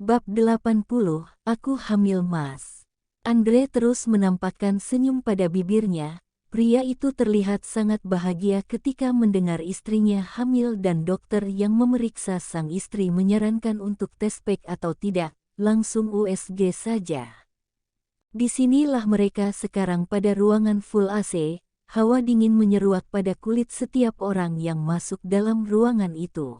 Bab 80, Aku Hamil Mas. Andre terus menampakkan senyum pada bibirnya. Pria itu terlihat sangat bahagia ketika mendengar istrinya hamil dan dokter yang memeriksa sang istri menyarankan untuk tes PEG atau tidak, langsung USG saja. Disinilah mereka sekarang pada ruangan full AC, hawa dingin menyeruak pada kulit setiap orang yang masuk dalam ruangan itu.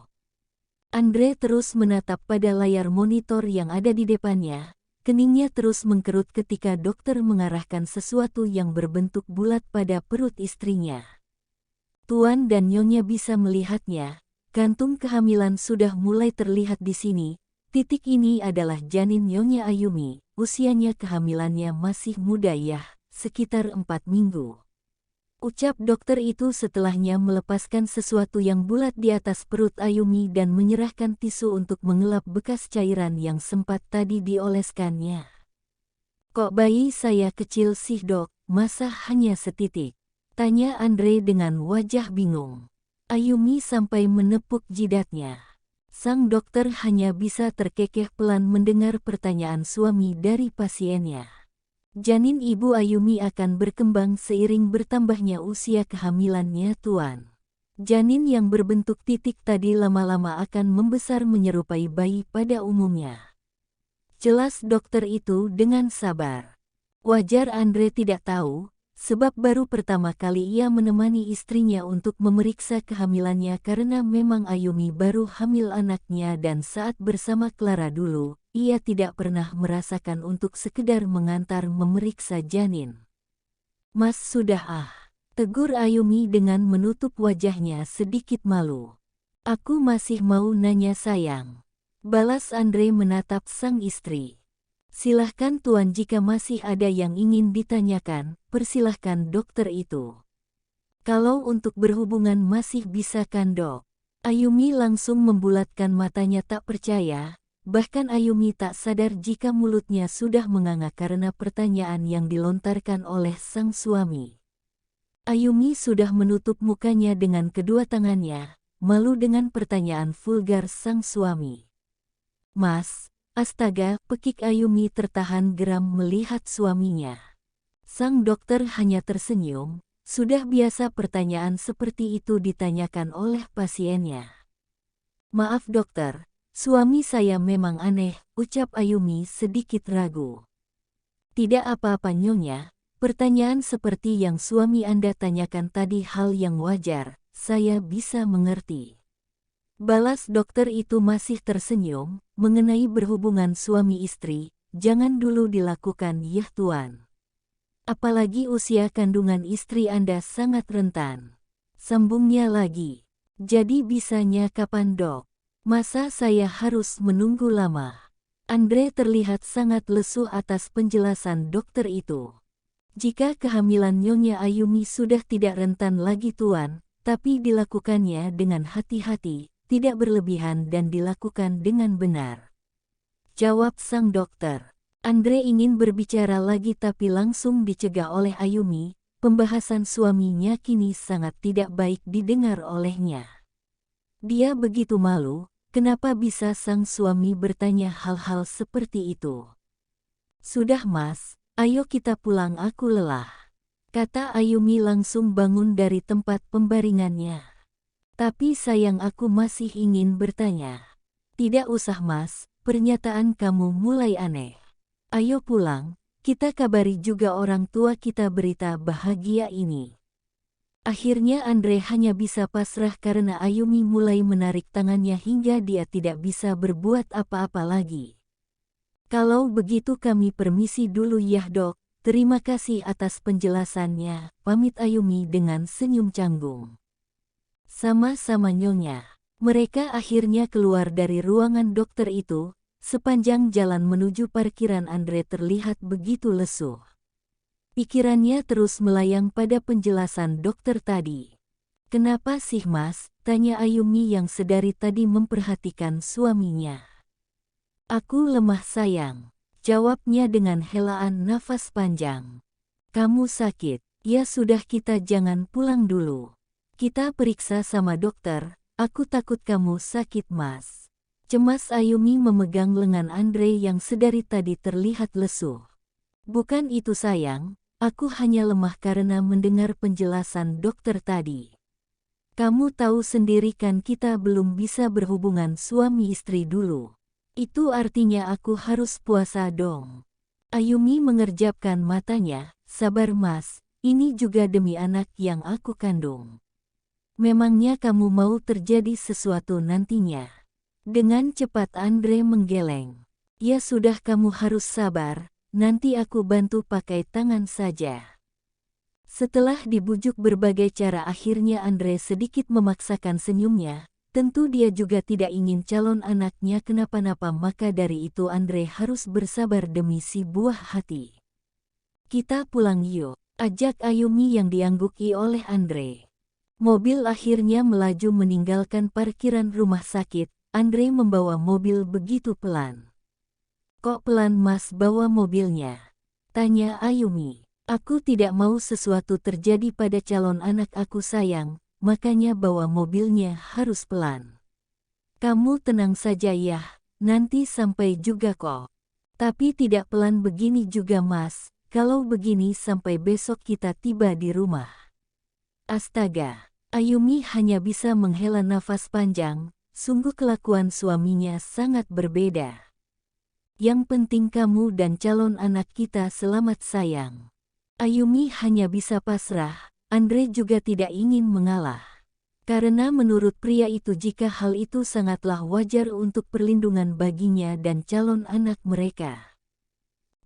Andre terus menatap pada layar monitor yang ada di depannya. Keningnya terus mengkerut ketika dokter mengarahkan sesuatu yang berbentuk bulat pada perut istrinya. Tuan dan Nyonya bisa melihatnya. Kantung kehamilan sudah mulai terlihat di sini. Titik ini adalah janin Nyonya Ayumi. Usianya kehamilannya masih muda ya, sekitar 4 minggu. Ucap dokter itu setelahnya melepaskan sesuatu yang bulat di atas perut Ayumi dan menyerahkan tisu untuk mengelap bekas cairan yang sempat tadi dioleskannya. Kok bayi saya kecil sih dok, masa hanya setitik? Tanya Andre dengan wajah bingung. Ayumi sampai menepuk jidatnya. Sang dokter hanya bisa terkekeh pelan mendengar pertanyaan suami dari pasiennya. Janin Ibu Ayumi akan berkembang seiring bertambahnya usia kehamilannya tuan. Janin yang berbentuk titik tadi lama-lama akan membesar menyerupai bayi pada umumnya. Jelas dokter itu dengan sabar. Wajar Andre tidak tahu, sebab baru pertama kali ia menemani istrinya untuk memeriksa kehamilannya karena memang Ayumi baru hamil anaknya dan saat bersama Clara dulu. Ia tidak pernah merasakan untuk sekedar mengantar memeriksa janin. Mas sudah tegur Ayumi dengan menutup wajahnya sedikit malu. Aku masih mau nanya sayang. Balas Andre menatap sang istri. Silahkan tuan jika masih ada yang ingin ditanyakan, persilahkan dokter itu. Kalau untuk berhubungan masih bisa kan dok? Ayumi langsung membulatkan matanya tak percaya. Bahkan Ayumi tak sadar jika mulutnya sudah menganga karena pertanyaan yang dilontarkan oleh sang suami. Ayumi sudah menutup mukanya dengan kedua tangannya, malu dengan pertanyaan vulgar sang suami. Mas, astaga, pekik Ayumi tertahan geram melihat suaminya. Sang dokter hanya tersenyum, sudah biasa pertanyaan seperti itu ditanyakan oleh pasiennya. Maaf dokter. Suami saya memang aneh, ucap Ayumi sedikit ragu. Tidak apa-apa Nyonya, pertanyaan seperti yang suami Anda tanyakan tadi hal yang wajar, saya bisa mengerti. Balas dokter itu masih tersenyum, mengenai berhubungan suami istri, jangan dulu dilakukan ya tuan. Apalagi usia kandungan istri Anda sangat rentan. Sambungnya lagi, jadi bisanya kapan dok? Masa saya harus menunggu lama? Andre terlihat sangat lesu atas penjelasan dokter itu. Jika kehamilan Nyonya Ayumi sudah tidak rentan lagi tuan, tapi dilakukannya dengan hati-hati, tidak berlebihan dan dilakukan dengan benar. Jawab sang dokter. Andre ingin berbicara lagi tapi langsung dicegah oleh Ayumi. Pembahasan suaminya kini sangat tidak baik didengar olehnya. Dia begitu malu, kenapa bisa sang suami bertanya hal-hal seperti itu. Sudah mas, ayo kita pulang aku lelah. Kata Ayumi langsung bangun dari tempat pembaringannya. Tapi sayang aku masih ingin bertanya. Tidak usah mas, pernyataan kamu mulai aneh. Ayo pulang, kita kabari juga orang tua kita berita bahagia ini. Akhirnya Andre hanya bisa pasrah karena Ayumi mulai menarik tangannya hingga dia tidak bisa berbuat apa-apa lagi. Kalau begitu kami permisi dulu ya dok, terima kasih atas penjelasannya, pamit Ayumi dengan senyum canggung. Sama-sama Nyonya. Mereka akhirnya keluar dari ruangan dokter itu, sepanjang jalan menuju parkiran Andre terlihat begitu lesu. Pikirannya terus melayang pada penjelasan dokter tadi. Kenapa sih mas? Tanya Ayumi yang sedari tadi memperhatikan suaminya. Aku lemah sayang. Jawabnya dengan helaan nafas panjang. Kamu sakit. Ya sudah kita jangan pulang dulu. Kita periksa sama dokter. Aku takut kamu sakit mas. Cemas Ayumi memegang lengan Andre yang sedari tadi terlihat lesu. Bukan itu sayang, aku hanya lemah karena mendengar penjelasan dokter tadi. Kamu tahu sendiri kan kita belum bisa berhubungan suami istri dulu. Itu artinya aku harus puasa dong. Ayumi mengerjapkan matanya, sabar mas, ini juga demi anak yang aku kandung. Memangnya kamu mau terjadi sesuatu nantinya? Dengan cepat Andre menggeleng. Ya sudah kamu harus sabar, nanti aku bantu pakai tangan saja. Setelah dibujuk berbagai cara akhirnya Andre sedikit memaksakan senyumnya. Tentu dia juga tidak ingin calon anaknya kenapa-napa maka dari itu Andre harus bersabar demi si buah hati. Kita pulang yuk, ajak Ayumi yang diangguki oleh Andre. Mobil akhirnya melaju meninggalkan parkiran rumah sakit. Andre membawa mobil begitu pelan. Kok pelan mas bawa mobilnya? Tanya Ayumi. Aku tidak mau sesuatu terjadi pada calon anak aku sayang, makanya bawa mobilnya harus pelan. Kamu tenang saja ya, nanti sampai juga kok. Tapi tidak pelan begini juga mas, kalau begini sampai besok kita tiba di rumah. Astaga, Ayumi hanya bisa menghela nafas panjang. Sungguh kelakuan suaminya sangat berbeda. Yang penting kamu dan calon anak kita selamat sayang. Ayumi hanya bisa pasrah, Andre juga tidak ingin mengalah. Karena menurut pria itu jika hal itu sangatlah wajar untuk perlindungan baginya dan calon anak mereka.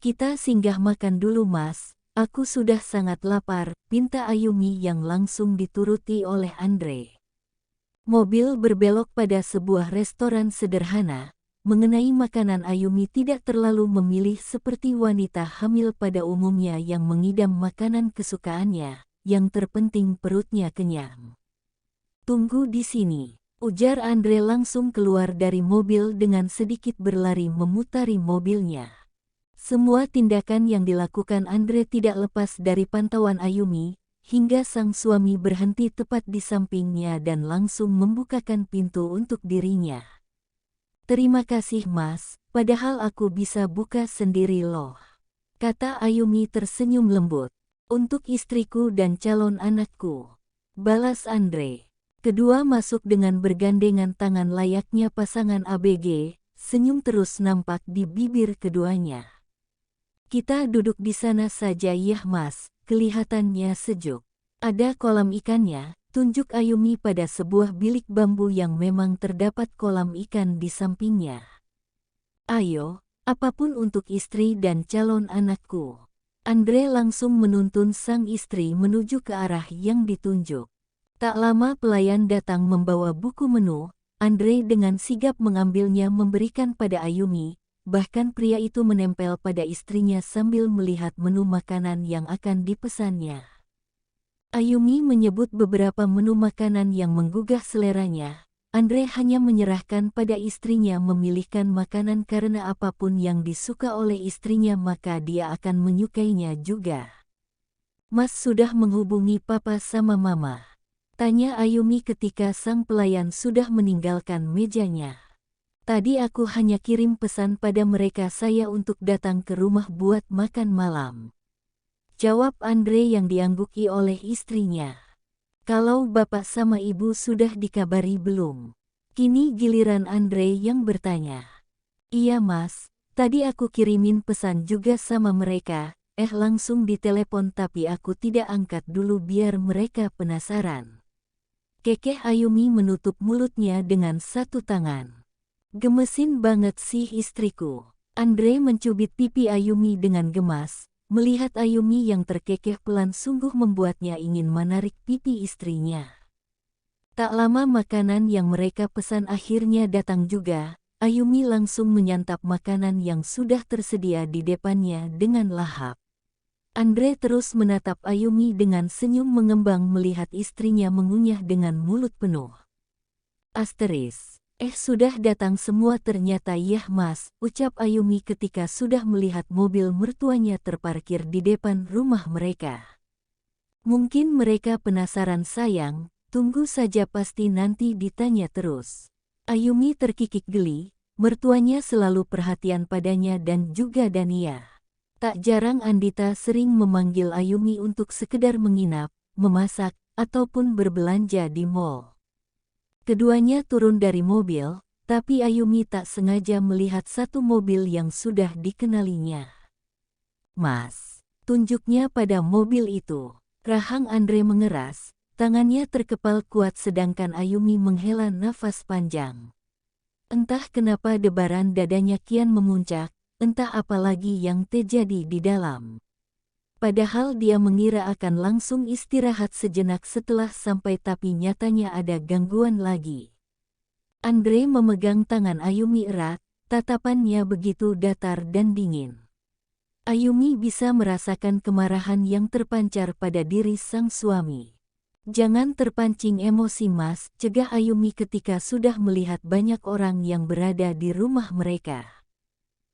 Kita singgah makan dulu mas, aku sudah sangat lapar, pinta Ayumi yang langsung dituruti oleh Andre. Mobil berbelok pada sebuah restoran sederhana. Mengenai makanan Ayumi tidak terlalu memilih seperti wanita hamil pada umumnya yang mengidam makanan kesukaannya, yang terpenting perutnya kenyang. Tunggu di sini, ujar Andre langsung keluar dari mobil dengan sedikit berlari memutari mobilnya. Semua tindakan yang dilakukan Andre tidak lepas dari pantauan Ayumi, hingga sang suami berhenti tepat di sampingnya dan langsung membukakan pintu untuk dirinya. Terima kasih mas, padahal aku bisa buka sendiri loh. Kata Ayumi tersenyum lembut. Untuk istriku dan calon anakku. Balas Andre. Kedua masuk dengan bergandengan tangan layaknya pasangan ABG, senyum terus nampak di bibir keduanya. Kita duduk di sana saja ya mas. Kelihatannya sejuk. Ada kolam ikannya, tunjuk Ayumi pada sebuah bilik bambu yang memang terdapat kolam ikan di sampingnya. Ayo, apapun untuk istri dan calon anakku. Andre langsung menuntun sang istri menuju ke arah yang ditunjuk. Tak lama pelayan datang membawa buku menu, Andre dengan sigap mengambilnya memberikan pada Ayumi. Bahkan pria itu menempel pada istrinya sambil melihat menu makanan yang akan dipesannya. Ayumi menyebut beberapa menu makanan yang menggugah seleranya. Andre hanya menyerahkan pada istrinya memilihkan makanan karena apapun yang disuka oleh istrinya maka dia akan menyukainya juga. Mas sudah menghubungi papa sama mama? Tanya Ayumi ketika sang pelayan sudah meninggalkan mejanya. Tadi aku hanya kirim pesan pada mereka saya untuk datang ke rumah buat makan malam. Jawab Andre yang diangguki oleh istrinya. Kalau bapak sama ibu sudah dikabari belum? Kini giliran Andre yang bertanya. Iya mas, tadi aku kirimin pesan juga sama mereka, langsung ditelepon tapi aku tidak angkat dulu biar mereka penasaran. Kekeh Ayumi menutup mulutnya dengan satu tangan. Gemesin banget sih istriku. Andre mencubit pipi Ayumi dengan gemas. Melihat Ayumi yang terkekeh pelan sungguh membuatnya ingin menarik pipi istrinya. Tak lama makanan yang mereka pesan akhirnya datang juga. Ayumi langsung menyantap makanan yang sudah tersedia di depannya dengan lahap. Andre terus menatap Ayumi dengan senyum mengembang melihat istrinya mengunyah dengan mulut penuh. Asteris. Sudah datang semua ternyata yah mas, ucap Ayumi ketika sudah melihat mobil mertuanya terparkir di depan rumah mereka. Mungkin mereka penasaran sayang, tunggu saja pasti nanti ditanya terus. Ayumi terkikik geli, mertuanya selalu perhatian padanya dan juga Dania. Tak jarang Andita sering memanggil Ayumi untuk sekedar menginap, memasak, ataupun berbelanja di mall. Keduanya turun dari mobil, tapi Ayumi tak sengaja melihat satu mobil yang sudah dikenalinya. "Mas," tunjuknya pada mobil itu. Rahang Andre mengeras, tangannya terkepal kuat sedangkan Ayumi menghela nafas panjang. Entah kenapa debaran dadanya kian memuncak, entah apa lagi yang terjadi di dalam. Padahal dia mengira akan langsung istirahat sejenak setelah sampai tapi nyatanya ada gangguan lagi. Andre memegang tangan Ayumi erat, tatapannya begitu datar dan dingin. Ayumi bisa merasakan kemarahan yang terpancar pada diri sang suami. "Jangan terpancing emosi Mas," cegah Ayumi ketika sudah melihat banyak orang yang berada di rumah mereka.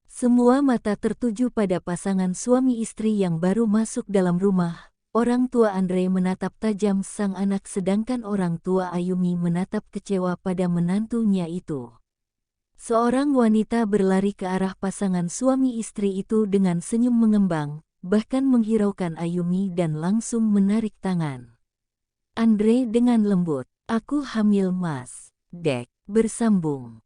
Semua mata tertuju pada pasangan suami istri yang baru masuk dalam rumah. Orang tua Andre menatap tajam sang anak sedangkan orang tua Ayumi menatap kecewa pada menantunya itu. Seorang wanita berlari ke arah pasangan suami istri itu dengan senyum mengembang, bahkan menghiraukan Ayumi dan langsung menarik tangan Andre dengan lembut. "Aku hamil Mas." Dek bersambung.